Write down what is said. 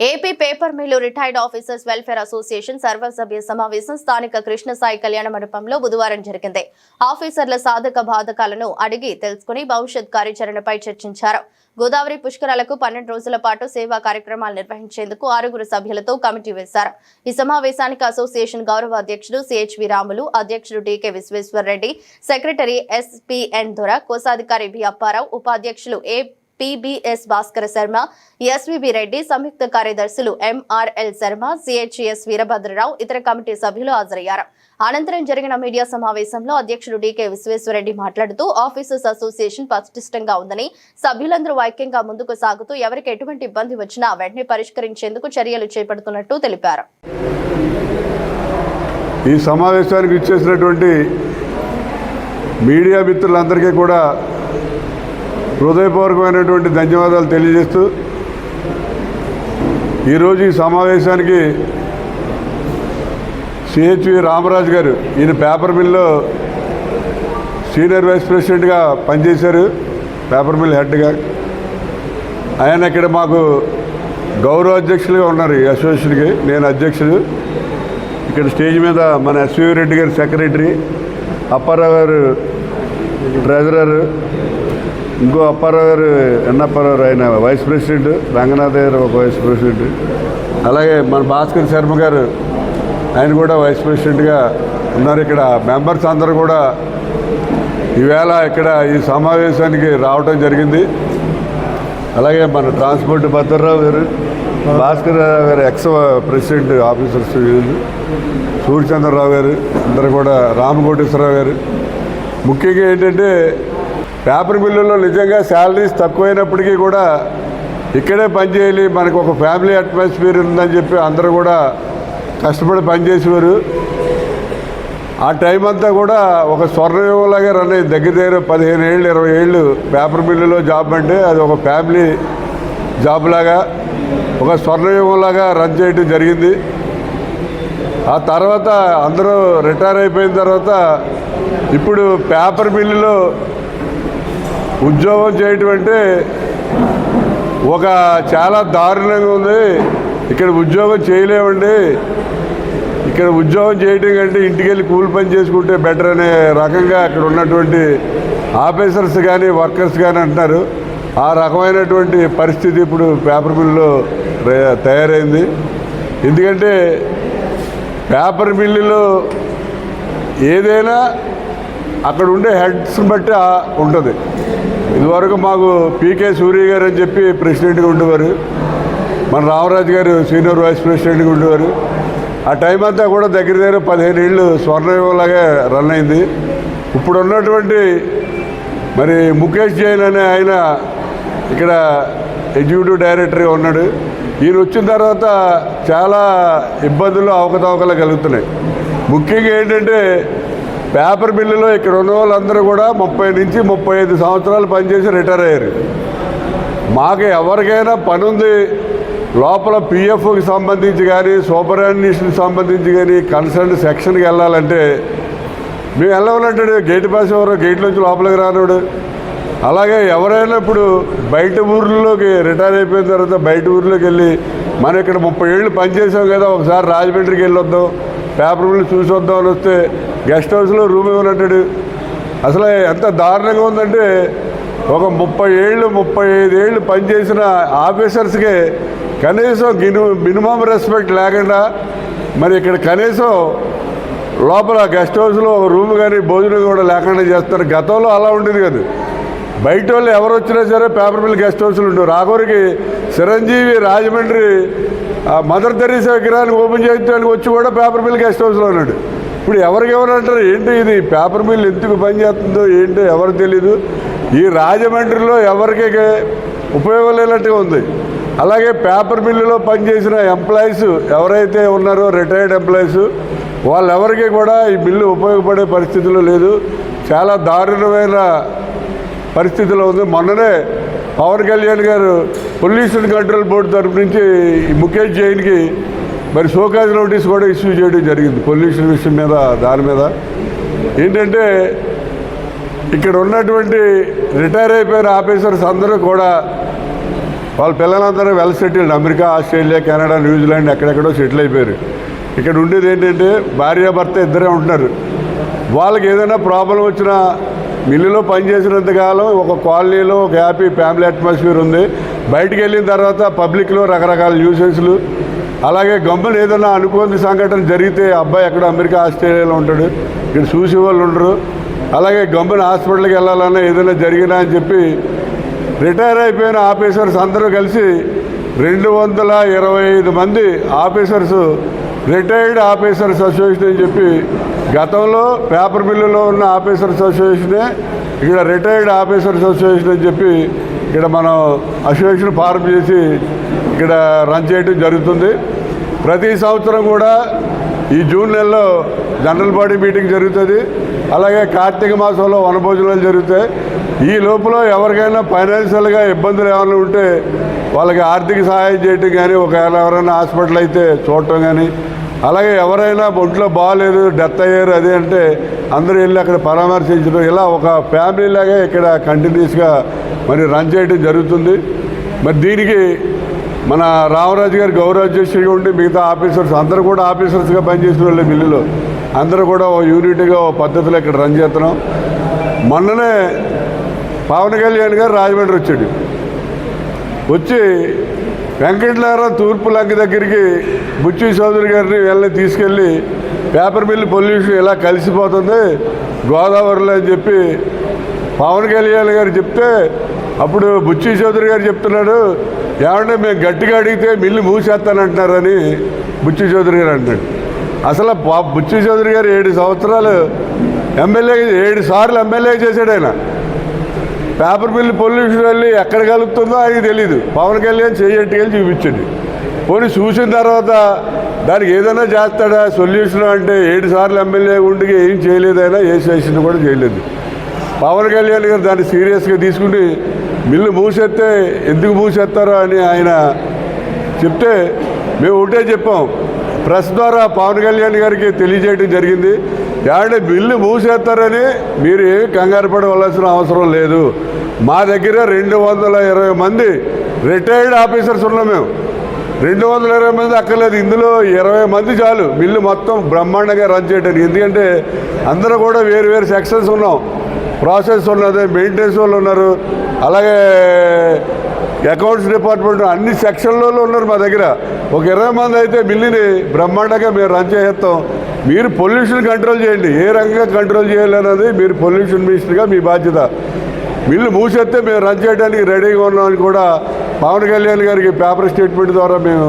AP paper mill retired officers welfare association సర్వసభ్య సమావేశం స్థానిక కృష్ణసాయి కళ్యాణ మండపంలో బుధవారం జరిగింది. ఆఫీసర్ల సాధక బాధకాలను అడిగి తెలుసుకుని భవిష్యత్ కార్యాచరణపై చర్చించారు. గోదావరి పుష్కరాలకు 12 రోజుల పాటు సేవా కార్యక్రమాలు నిర్వహించేందుకు 6 సభ్యులతో కమిటీ వేశారు. ఈ సమావేశానికి అసోసియేషన్ గౌరవ అధ్యక్షుడు సిహెచ్వి రాములు, అధ్యక్షుడు టీకే విశ్వేశ్వర్ రెడ్డి, సెక్రటరీ ఎస్పీఎన్ దొర, కోశాధికారి బి అప్పారావు, ఉపాధ్యక్షులు పిబిఎస్ భాస్కర శర్మ, ఎస్విబి రెడ్డి, సంయుక్త కార్యదర్శులు ఎంఆర్ఎల్ శర్మ, సిహెచ్ఎస్ వీరభద్రరావు, ఇతర కమిటీ సభ్యులు హాజరయ్యారు. అనంతరం జరిగిన మీడియా సమావేశంలో అధ్యక్షుడు టీకే విశ్వేశ్వరరెడ్డి మాట్లాడుతూ ఆఫీసర్స్ అసోసియేషన్ పటిష్టంగా ఉందని, సభ్యులందరూ ఐక్యంగా ముందుకు సాగుతూ ఎవరికి ఎటువంటి ఇబ్బంది వచ్చినా వెంటనే పరిష్కరించేందుకు చర్యలు చేపడుతున్నట్టు తెలిపారు. ఈ సమావేశానికి ఇచ్చేసినటువంటి మీడియా మిత్రులందరికీ కూడా హృదయపూర్వకమైనటువంటి ధన్యవాదాలు తెలియజేస్తూ, ఈరోజు ఈ సమావేశానికి సిహెచ్వి రామరాజు గారు, ఈయన పేపర్ మిల్లో సీనియర్ వైస్ ప్రెసిడెంట్గా పనిచేశారు, పేపర్ మిల్ హెడ్గా. ఆయన ఇక్కడ మాకు గౌరవ అధ్యక్షులుగా ఉన్నారు. ఈ అసోసియేషన్కి నేను అధ్యక్షుడు. ఇక్కడ స్టేజ్ మీద మన ఎస్వి రెడ్డి గారు సెక్రటరీ, అప్పారావు గారు ట్రెజరర్, ఇంకో అప్పారావు గారు ఎన్నప్పారావు ఆయన వైస్ ప్రెసిడెంట్, రంగనాథ్ గారు ఒక వైస్ ప్రెసిడెంట్, అలాగే మన భాస్కర్ శర్మ గారు ఆయన కూడా వైస్ ప్రెసిడెంట్గా ఉన్నారు. ఇక్కడ మెంబర్స్ అందరూ కూడా ఈవేళ ఇక్కడ ఈ సమావేశానికి రావటం జరిగింది. అలాగే మన ట్రాన్స్పోర్ట్ భద్రరావు గారు, భాస్కర్ గారు ఎక్స్ ప్రెసిడెంట్ ఆఫీసర్స్, సూర్యచంద్రరావు గారు, అందరూ కూడా రామకోటేశ్వరరావు గారు. ముఖ్యంగా ఏంటంటే పేపర్ మిల్లులో నిజంగా శాలరీస్ తక్కువైనప్పటికీ కూడా ఇక్కడే పనిచేయాలి, మనకు ఒక ఫ్యామిలీ అట్మాస్ఫియర్ ఉందని చెప్పి అందరూ కూడా కష్టపడి పనిచేసేవారు. ఆ టైం అంతా కూడా ఒక స్వర్ణయుగంలాగా రన్ అయ్యింది. దగ్గర 15 ఏళ్ళు 20 ఏళ్ళు పేపర్ మిల్లులో జాబ్ అంటే అది ఒక ఫ్యామిలీ జాబ్ లాగా, ఒక స్వర్ణయుగంలాగా రన్ చేయడం జరిగింది. ఆ తర్వాత అందరూ రిటైర్ అయిపోయిన తర్వాత ఇప్పుడు పేపర్ మిల్లులో ఉద్యోగం చేయటం అంటే ఒక చాలా దారుణంగా ఉంది. ఇక్కడ ఉద్యోగం చేయలేమండి, ఇక్కడ ఉద్యోగం చేయటం కంటే ఇంటికి వెళ్ళి కూలి పని చేసుకుంటే బెటర్ అనే రకంగా అక్కడ ఉన్నటువంటి ఆఫీసర్స్ కానీ వర్కర్స్ కానీ అంటున్నారు. ఆ రకమైనటువంటి పరిస్థితి ఇప్పుడు పేపర్ మిల్లులో తయారైంది. ఎందుకంటే పేపర్ మిల్లులో ఏదైనా అక్కడ ఉండే హెడ్స్ని బట్టి ఉంటుంది. ఇదివరకు మాకు పీకే సూర్య గారు అని చెప్పి ప్రెసిడెంట్గా ఉండేవారు, మన రామరాజు గారు సీనియర్ వైస్ ప్రెసిడెంట్గా ఉండేవారు. ఆ టైం అంతా కూడా దగ్గర 15 ఏళ్ళు స్వర్ణయుగంలాగా రన్ అయింది. ఇప్పుడు ఉన్నటువంటి మరి ముఖేష్ జైన్ అనే ఆయన ఇక్కడ ఎగ్జిక్యూటివ్ డైరెక్టర్గా ఉన్నాడు. ఈయన వచ్చిన తర్వాత చాలా ఇబ్బందులు అవకతవకలు కలుగుతున్నాయి. ముఖ్యంగా ఏంటంటే పేపర్ మిల్లులో ఇక్కడ ఉన్న వాళ్ళందరూ కూడా 30 నుంచి 35 సంవత్సరాలు పనిచేసి రిటైర్ అయ్యారు. మాకు ఎవరికైనా పని ఉంది, లోపల పిఎఫ్కి సంబంధించి కానీ సూపరాన్యుషన్కి సంబంధించి కానీ కన్సర్న్ సెక్షన్కి వెళ్ళాలంటే మేము వెళ్ళవాలంటాడు. గేట్ పాస్ ఎవరో గేట్ నుంచి లోపలికి రానుడు. అలాగే ఎవరైనా ఇప్పుడు బయట ఊర్లోకి రిటైర్ అయిపోయిన తర్వాత బయట ఊర్లోకి వెళ్ళి మనం ఇక్కడ 30 ఏళ్ళు పనిచేసాం కదా, ఒకసారి రాజమండ్రికి వెళ్ళి వద్దాం, పేపర్ మిల్లు చూసి వద్దాం అని వస్తే గెస్ట్ హౌస్లో రూమ్ ఇవ్వనంటాడు. అసలు ఎంత దారుణంగా ఉందంటే ఒక 30 ఏళ్ళు 35 ఏళ్ళు పనిచేసిన ఆఫీసర్స్కే కనీసం మినిమం రెస్పెక్ట్ లేకుండా మరి ఇక్కడ కనీసం లోపల గెస్ట్ హౌస్లో ఒక రూమ్ కానీ భోజనం కూడా లేకుండా చేస్తారు. గతంలో అలా ఉండేది కదా. బయట వాళ్ళు ఎవరు వచ్చినా సరే పేపర్ మిల్ గెస్ట్ హౌస్లు ఉండవు. రాఘవరికి చిరంజీవి రాజమండ్రి మదర్ తెరీసా విగ్రహాన్ని ఓపెన్ చేయడానికి వచ్చి కూడా పేపర్ మిల్ గెస్ట్ హౌస్లో ఉన్నాడు. ఇప్పుడు ఎవరికెవరంటారు ఏంటి ఇది పేపర్ మిల్ ఎందుకు పనిచేస్తుందో ఏంటో ఎవరు తెలీదు. ఈ రాజమండ్రిలో ఎవరికి ఉపయోగం లేనట్టుగా ఉంది. అలాగే పేపర్ మిల్లులో పనిచేసిన ఎంప్లాయీస్ ఎవరైతే ఉన్నారో రిటైర్డ్ ఎంప్లాయీస్ వాళ్ళెవరికి కూడా ఈ బిల్లు ఉపయోగపడే పరిస్థితిలో లేదు. చాలా దారుణమైన పరిస్థితిలో ఉంది. మొన్ననే పవన్ కళ్యాణ్ గారు పొల్యూషన్ కంట్రోల్ బోర్డు తరఫు నుంచి ముఖేష్ జైన్కి మరి షోకాజ్ నోటీస్ కూడా ఇష్యూ చేయడం జరిగింది పొల్యూషన్ విషయం మీద. దాని మీద ఏంటంటే ఇక్కడ ఉన్నటువంటి రిటైర్ అయిపోయిన ఆఫీసర్స్ అందరూ కూడా వాళ్ళ పిల్లలందరూ well settled, America, Australia, Canada, New Zealand ఎక్కడెక్కడో సెటిల్ అయిపోయారు. ఇక్కడ ఉండేది ఏంటంటే భార్యాభర్త ఇద్దరే ఉంటున్నారు. వాళ్ళకి ఏదైనా ప్రాబ్లం వచ్చినా మిల్లులో పనిచేసినంతకాలం ఒక కాలనీలో ఒక హ్యాపీ ఫ్యామిలీ అట్మాస్ఫియర్ ఉంది. బయటికి వెళ్ళిన తర్వాత పబ్లిక్లో రకరకాల న్యూసెన్స్లు, అలాగే గమ్మున ఏదైనా అనుకోని సంఘటన జరిగితే అబ్బాయి ఎక్కడ అమెరికా, ఆస్ట్రేలియాలో ఉంటాడు, ఇక్కడ చూసే వాళ్ళు ఉండరు. అలాగే గమ్మున హాస్పిటల్కి వెళ్ళాలన్నా ఏదైనా జరిగినా అని చెప్పి రిటైర్ అయిపోయిన ఆఫీసర్స్ అందరూ కలిసి 225 మంది ఆఫీసర్స్ రిటైర్డ్ ఆఫీసర్స్ అసోసియేషన్ అని చెప్పి, గతంలో పేపర్ మిల్లులో ఉన్న ఆఫీసర్స్ అసోసియేషనే ఇక్కడ రిటైర్డ్ ఆఫీసర్స్ అసోసియేషన్ అని చెప్పి ఇక్కడ మనం అసోసియేషన్ ఫార్మ్ చేసి ఇక్కడ రన్ చేయడం జరుగుతుంది. ప్రతి సంవత్సరం కూడా ఈ జూన్ నెలలో జనరల్ బాడీ మీటింగ్ జరుగుతుంది. అలాగే కార్తీక మాసంలో వనభోజనాలు జరుగుతాయి. ఈ లోపల ఎవరికైనా ఫైనాన్షియల్గా ఇబ్బందులు ఏమైనా ఉంటే వాళ్ళకి ఆర్థిక సహాయం చేయటం కానీ, ఒకవేళ ఎవరైనా హాస్పిటల్ అయితే చూడటం కానీ, అలాగే ఎవరైనా ఒంట్లో బాగాలేదు, డెత్ అయ్యారు అదే అంటే అందరూ వెళ్ళి అక్కడ పరామర్శించడం, ఇలా ఒక ఫ్యామిలీలాగా ఇక్కడ కంటిన్యూస్గా మరి రన్ చేయడం జరుగుతుంది. మరి దీనికి మన రామరాజు గారు గౌరవాధ్యక్షుడిగా ఉండి మిగతా ఆఫీసర్స్ అందరూ కూడా ఆఫీసర్స్గా పనిచేసిన వాళ్ళే మిల్లులో అందరూ కూడా ఓ యూనిట్గా ఓ పద్ధతిలో ఇక్కడ రన్ చేస్తున్నాం. మొన్ననే పవన్ కళ్యాణ్ గారు రాజమండ్రి వచ్చాడు. వచ్చి వెంకటనారాయణ తూర్పు లంక దగ్గరికి బుచ్చి చౌదరి గారిని వీళ్ళని తీసుకెళ్ళి పేపర్ మిల్లు పొల్యూషన్ ఇలా కలిసిపోతుంది గోదావరిలో అని చెప్పి పవన్ కళ్యాణ్ గారు చెప్తే, అప్పుడు బుచ్చి చౌదరి గారు చెప్తున్నాడు, ఏమంటే మేము గట్టిగా అడిగితే మిల్లు మూసేస్తానంటున్నారని బుచ్చి చౌదరి గారు అంటున్నాడు. అసలు బుచ్చి చౌదరి గారు 7 సంవత్సరాలు ఎమ్మెల్యే, 7 సార్లు ఎమ్మెల్యే చేశాడు ఆయన. పేపర్ మిల్లు పొల్యూషన్ వెళ్ళి ఎక్కడ కలుగుతుందో ఆయనకి తెలీదు. పవన్ కళ్యాణ్ చేయట్టుకెళ్ళి చూపించండి. పోనీ చూసిన తర్వాత దానికి ఏదైనా చేస్తాడా సొల్యూషన్ అంటే 7 సార్లు ఎమ్మెల్యే ఉండి ఏం చేయలేదైనా, ఏ సెషన్ కూడా చేయలేదు. పవన్ కళ్యాణ్ గారు దాన్ని సీరియస్గా తీసుకుని మిల్లు మూసేస్తే ఎందుకు మూసేస్తారో అని ఆయన చెప్తే మేము ఒకటే చెప్పాం, ప్రెస్ ద్వారా పవన్ కళ్యాణ్ గారికి తెలియజేయడం జరిగింది. ఏమంటే మిల్లు మూసేస్తారని మీరు ఏమి కంగారు పడవలసిన అవసరం లేదు. మా దగ్గర 220 మంది రిటైర్డ్ ఆఫీసర్స్ ఉన్నాం. మేము 220 మంది అక్కర్లేదు, ఇందులో 20 మంది చాలు మిల్లు మొత్తం బ్రహ్మాండంగా రన్ చేయడానికి. ఎందుకంటే అందరూ కూడా వేరు వేరు సెక్షన్స్ ఉన్నాం. ప్రాసెస్ ఉన్నది, మెయింటెనెన్స్ వాళ్ళు ఉన్నారు, అలాగే అకౌంట్స్ డిపార్ట్మెంట్ అన్ని సెక్షన్లలో ఉన్నారు మా దగ్గర. ఒక 20 మంది అయితే మిల్లుని బ్రహ్మాండంగా మేము రన్ చేస్తాం. మీరు పొల్యూషన్ కంట్రోల్ చేయండి, ఏ రకంగా కంట్రోల్ చేయాలన్నది మీరు పొల్యూషన్ మినిస్టర్గా మీ బాధ్యత. మిల్లు మూసేస్తే మేము రన్ చేయడానికి రెడీగా ఉన్నామని కూడా పవన్ కళ్యాణ్ గారికి పేపర్ స్టేట్మెంట్ ద్వారా మేము